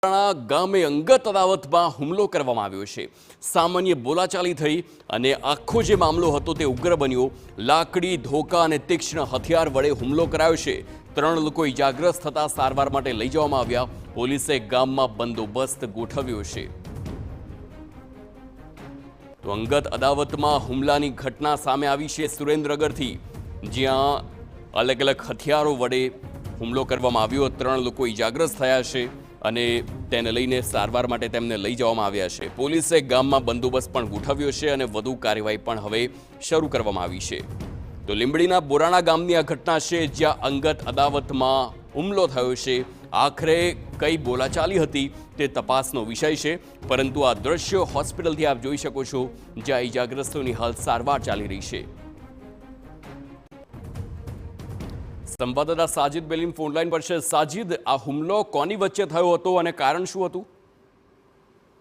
ગામે અંગત અદાવતમાં હુમલો કરવામાં આવ્યો છે। સામાન્ય બોલાચાલી થઈ અને આખો જે મામલો હતો તે ઉગ્ર બન્યો। લાકડી, ધોકા અને તીક્ષ્ણ હથિયાર વડે હુમલો કરાયો છે। 3 લોકો ઇજાગ્રસ્ત થતા સારવાર માટે લઈ જવામાં આવ્યા। પોલીસે ગામમાં બંદોબસ્ત ગોઠવ્યો છે। તો અંગત અદાવતમાં હુમલાની ઘટના સામે આવી છે સુરેન્દ્રનગરથી, જ્યાં અલગ અલગ હથિયારો વડે હુમલો કરવામાં આવ્યો। 3 લોકો ઇજાગ્રસ્ત થયા છે અને તેને લઈને સારવાર માટે તેમને લઈ જવામાં આવ્યા છે। પોલીસે ગામમાં બંદોબસ્ત પણ ગોઠવ્યો છે અને વધુ કાર્યવાહી પણ હવે શરૂ કરવામાં આવી છે। તો લીંબડીના બોરાણા ગામની આ ઘટના છે, જ્યાં અંગત અદાવતમાં હુમલો થયો છે। આખરે કઈ બોલાચાલી હતી તે તપાસનો વિષય છે, પરંતુ આ દ્રશ્યો હોસ્પિટલથી આપ જોઈ શકો છો, જ્યાં ઇજાગ્રસ્તોની હાલ સારવાર ચાલી રહી છે। સંવાદદાતા સાજિદ બેલીમ ફોનલાઈન પર છે। સાજિદ, આ હુમલો કોની વચ્ચે થયો હતો અને કારણ શું હતું?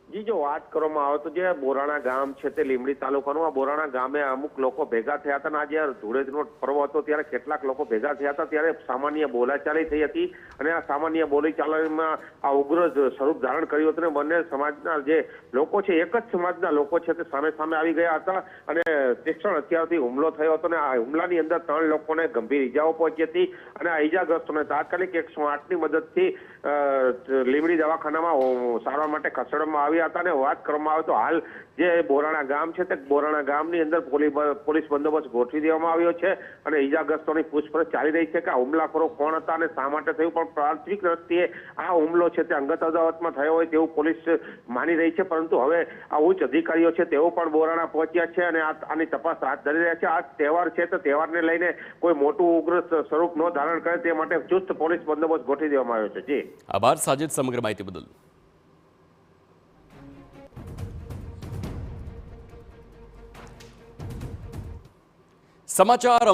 જી, જો વાત કરવામાં આવે તો જે બોરાણા ગામ છે તે લીંબડી તાલુકાનું આ બોરાણા ગામે અમુક લોકો ભેગા થયા હતા અને આ જ્યારે ધૂળેટીનો પર્વ હતો ત્યારે કેટલાક લોકો ભેગા થયા હતા ત્યારે સામાન્ય બોલાચાલી થઈ હતી અને આ સામાન્ય બોલાચાલીમાં આ ઉગ્ર સ્વરૂપ ધારણ કર્યું હતું અને બંને સમાજના જે લોકો છે, એક જ સમાજના લોકો છે તે સામે સામે આવી ગયા હતા અને તીક્ષ્ણ હથિયારથી હુમલો થયો હતો અને આ હુમલાની અંદર 3 લોકોને ગંભીર ઈજાઓ પહોંચી હતી અને આ ઈજાગ્રસ્તોને તાત્કાલિક 108ની મદદથી લીંબડી દવાખાનામાં સારવાર માટે ખસેડવામાં આવ્યા હતા। અને વાત કરવામાં આવે તો હાલ જે બોરાણા ગામ છે તે બોરાણા ગામની અંદર પોલીસ બંદોબસ્ત ગોઠવી દેવામાં આવ્યો છે અને ઈજાગ્રસ્તોની પૂછપરછ ચાલી રહી છે કે આ હુમલાખોરો કોણ હતા અને શા માટે થયું, પણ પ્રાથમિક દ્રષ્ટિએ આ હુમલો છે તે અંગત અદાવતમાં થયો હોય તેવું પોલીસ માની રહી છે, પરંતુ હવે આ ઉચ્ચ અધિકારીઓ છે તેઓ પણ બોરાણા પહોંચ્યા છે અને આની તપાસ હાથ ધરી રહ્યા છે। આ તહેવાર છે તો તહેવારને લઈને કોઈ મોટું ઉગ્ર સ્વરૂપ ન ધારણ કરે તે માટે ચુસ્ત પોલીસ બંદોબસ્ત ગોઠવી દેવામાં આવ્યો છે। જી, આભાર સાજિદ સમગ્ર માહિતી બદલ। સમાચાર